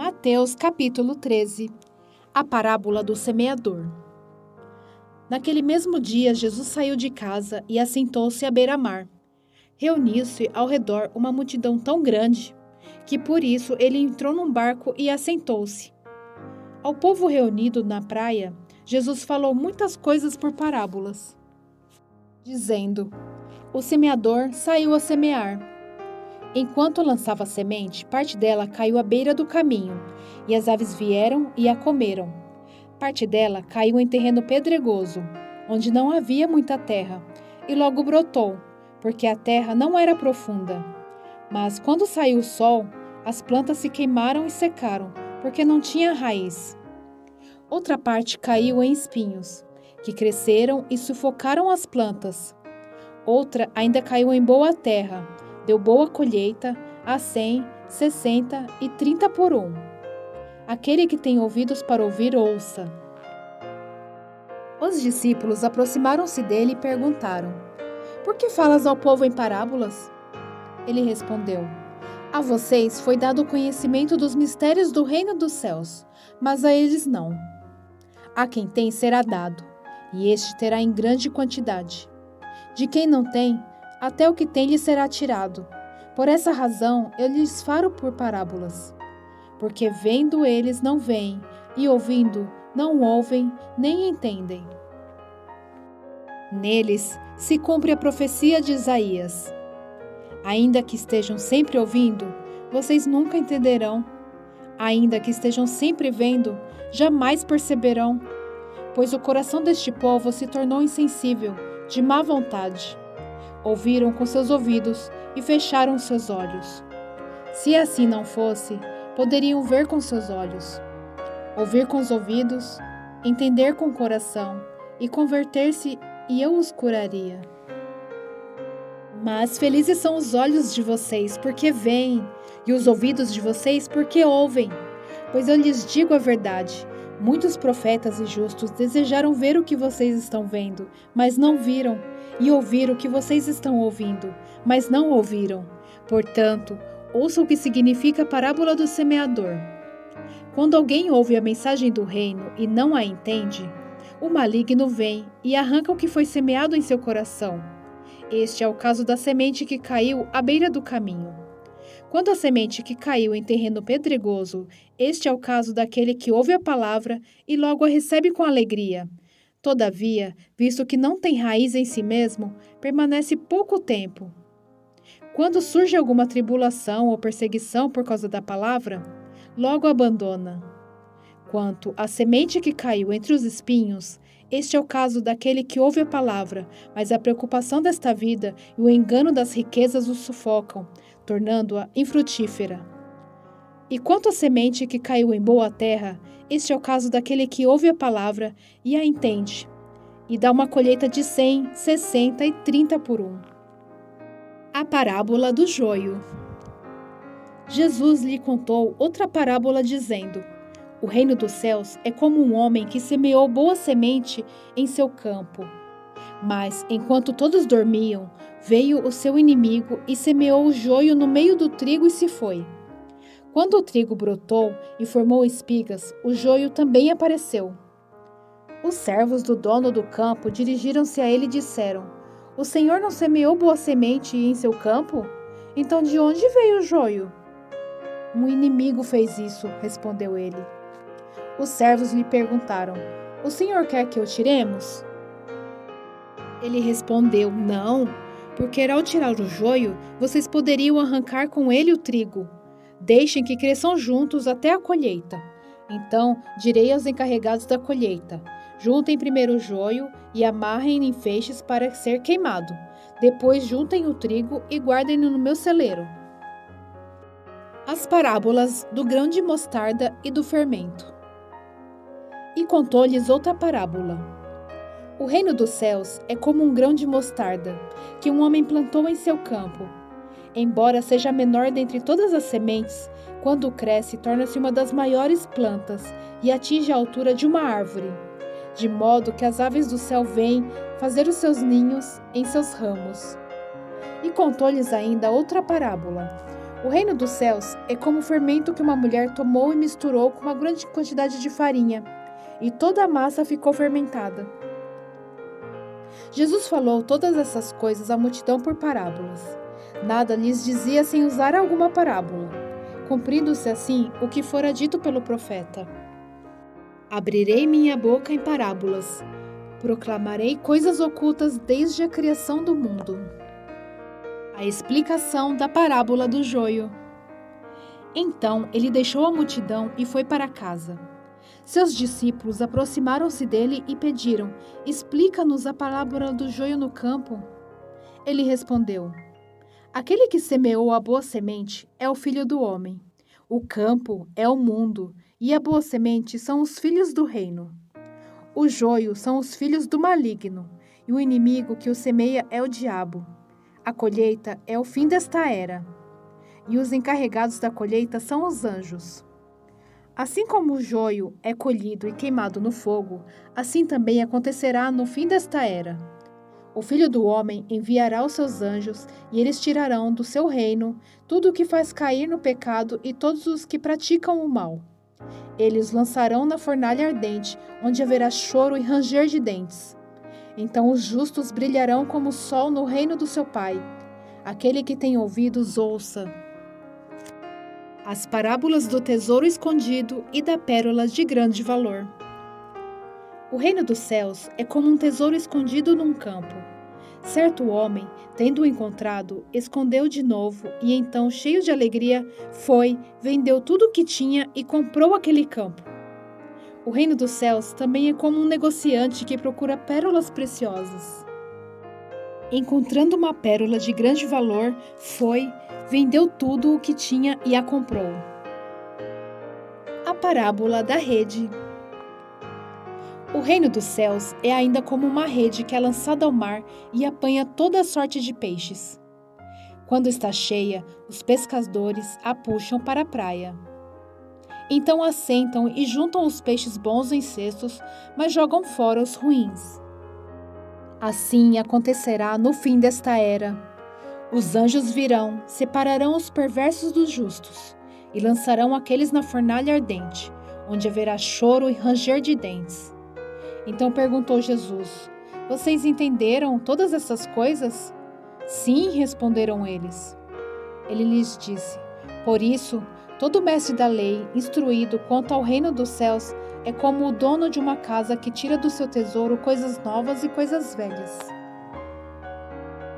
Mateus capítulo 13. A parábola do semeador. Naquele mesmo dia, Jesus saiu de casa e assentou-se à beira-mar. Reuniu-se ao redor uma multidão tão grande que por isso ele entrou num barco e assentou-se. Ao povo reunido na praia, Jesus falou muitas coisas por parábolas, dizendo: O semeador saiu a semear. Enquanto lançava a semente, parte dela caiu à beira do caminho, e as aves vieram e a comeram. Parte dela caiu em terreno pedregoso, onde não havia muita terra, e logo brotou, porque a terra não era profunda. Mas quando saiu o sol, as plantas se queimaram e secaram, porque não tinha raiz. Outra parte caiu em espinhos, que cresceram e sufocaram as plantas. Outra ainda caiu em boa terra, deu boa colheita, a 100, 60 e 30 por 1. Aquele que tem ouvidos para ouvir, ouça. Os discípulos aproximaram-se dele e perguntaram: Por que falas ao povo em parábolas? Ele respondeu: A vocês foi dado o conhecimento dos mistérios do reino dos céus, mas a eles não. A quem tem será dado, e este terá em grande quantidade. De quem não tem, até o que tem lhe será tirado. Por essa razão eu lhes falo por parábolas. Porque vendo eles não veem, e ouvindo não ouvem, nem entendem. Neles se cumpre a profecia de Isaías. Ainda que estejam sempre ouvindo, vocês nunca entenderão. Ainda que estejam sempre vendo, jamais perceberão. Pois o coração deste povo se tornou insensível, de má vontade. Ouviram com seus ouvidos e fecharam seus olhos. Se assim não fosse, poderiam ver com seus olhos, ouvir com os ouvidos, entender com o coração e converter-se, e eu os curaria. Mas felizes são os olhos de vocês, porque veem, e os ouvidos de vocês, porque ouvem. Pois eu lhes digo a verdade, muitos profetas e justos desejaram ver o que vocês estão vendo, mas não viram, e ouvir o que vocês estão ouvindo, mas não ouviram. Portanto, ouça o que significa a parábola do semeador. Quando alguém ouve a mensagem do reino e não a entende, o maligno vem e arranca o que foi semeado em seu coração. Este é o caso da semente que caiu à beira do caminho. Quando a semente que caiu em terreno pedregoso, este é o caso daquele que ouve a palavra e logo a recebe com alegria. Todavia, visto que não tem raiz em si mesmo, permanece pouco tempo. Quando surge alguma tribulação ou perseguição por causa da palavra, logo abandona. Quanto à semente que caiu entre os espinhos, este é o caso daquele que ouve a palavra, mas a preocupação desta vida e o engano das riquezas o sufocam, tornando-a infrutífera. E quanto à semente que caiu em boa terra, este é o caso daquele que ouve a palavra e a entende, e dá uma colheita de 100, 60 e 30 por 1. A parábola do joio. Jesus lhe contou outra parábola dizendo: O reino dos céus é como um homem que semeou boa semente em seu campo. Mas, enquanto todos dormiam, veio o seu inimigo e semeou o joio no meio do trigo e se foi. Quando o trigo brotou e formou espigas, o joio também apareceu. Os servos do dono do campo dirigiram-se a ele e disseram: O senhor não semeou boa semente em seu campo? Então de onde veio o joio? Um inimigo fez isso, respondeu ele. Os servos lhe perguntaram: O senhor quer que o tiremos? Ele respondeu: Não, porque ao tirar o joio, vocês poderiam arrancar com ele o trigo. Deixem que cresçam juntos até a colheita. Então direi aos encarregados da colheita: Juntem primeiro o joio e amarrem em feixes para ser queimado. Depois juntem o trigo e guardem-no no meu celeiro. As parábolas do grão de mostarda e do fermento. E contou-lhes outra parábola. O reino dos céus é como um grão de mostarda, que um homem plantou em seu campo. Embora seja a menor dentre todas as sementes, quando cresce, torna-se uma das maiores plantas e atinge a altura de uma árvore, de modo que as aves do céu vêm fazer os seus ninhos em seus ramos. E contou-lhes ainda outra parábola. O reino dos céus é como o fermento que uma mulher tomou e misturou com uma grande quantidade de farinha, e toda a massa ficou fermentada. Jesus falou todas essas coisas à multidão por parábolas. Nada lhes dizia sem usar alguma parábola, cumprindo-se assim o que fora dito pelo profeta. Abrirei minha boca em parábolas, proclamarei coisas ocultas desde a criação do mundo. A explicação da parábola do joio. Então ele deixou a multidão e foi para casa. Seus discípulos aproximaram-se dele e pediram: explica-nos a parábola do joio no campo. Ele respondeu: aquele que semeou a boa semente é o filho do homem. O campo é o mundo, e a boa semente são os filhos do reino. O joio são os filhos do maligno, e o inimigo que o semeia é o diabo. A colheita é o fim desta era, e os encarregados da colheita são os anjos. Assim como o joio é colhido e queimado no fogo, assim também acontecerá no fim desta era. O Filho do Homem enviará os seus anjos, e eles tirarão do seu reino tudo o que faz cair no pecado e todos os que praticam o mal. Eles os lançarão na fornalha ardente, onde haverá choro e ranger de dentes. Então os justos brilharão como o sol no reino do seu Pai. Aquele que tem ouvidos, ouça. As parábolas do tesouro escondido e da pérola de grande valor. O reino dos céus é como um tesouro escondido num campo. Certo homem, tendo-o encontrado, escondeu de novo e então, cheio de alegria, foi, vendeu tudo o que tinha e comprou aquele campo. O reino dos céus também é como um negociante que procura pérolas preciosas. Encontrando uma pérola de grande valor, foi, vendeu tudo o que tinha e a comprou. A parábola da rede. O reino dos céus é ainda como uma rede que é lançada ao mar e apanha toda sorte de peixes. Quando está cheia, os pescadores a puxam para a praia. Então assentam e juntam os peixes bons em cestos, mas jogam fora os ruins. Assim acontecerá no fim desta era. Os anjos virão, separarão os perversos dos justos e lançarão aqueles na fornalha ardente, onde haverá choro e ranger de dentes. Então perguntou Jesus: vocês entenderam todas essas coisas? Sim, responderam eles. Ele lhes disse: por isso, todo mestre da lei, instruído quanto ao reino dos céus, é como o dono de uma casa que tira do seu tesouro coisas novas e coisas velhas.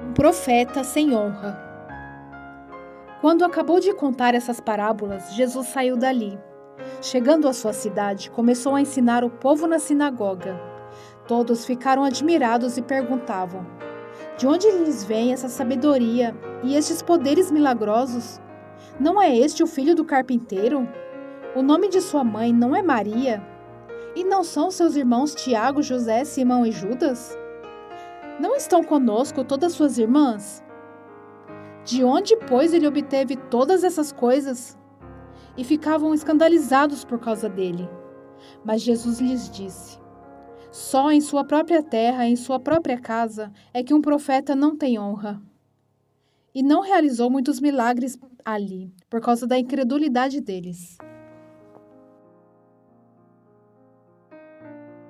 Um profeta sem honra. Quando acabou de contar essas parábolas, Jesus saiu dali. Chegando à sua cidade, começou a ensinar o povo na sinagoga. Todos ficaram admirados e perguntavam: de onde lhes vem essa sabedoria e estes poderes milagrosos? Não é este o filho do carpinteiro? O nome de sua mãe não é Maria? E não são seus irmãos Tiago, José, Simão e Judas? Não estão conosco todas suas irmãs? De onde, pois, ele obteve todas essas coisas? E ficavam escandalizados por causa dele. Mas Jesus lhes disse: só em sua própria terra, em sua própria casa, é que um profeta não tem honra. E não realizou muitos milagres ali, por causa da incredulidade deles.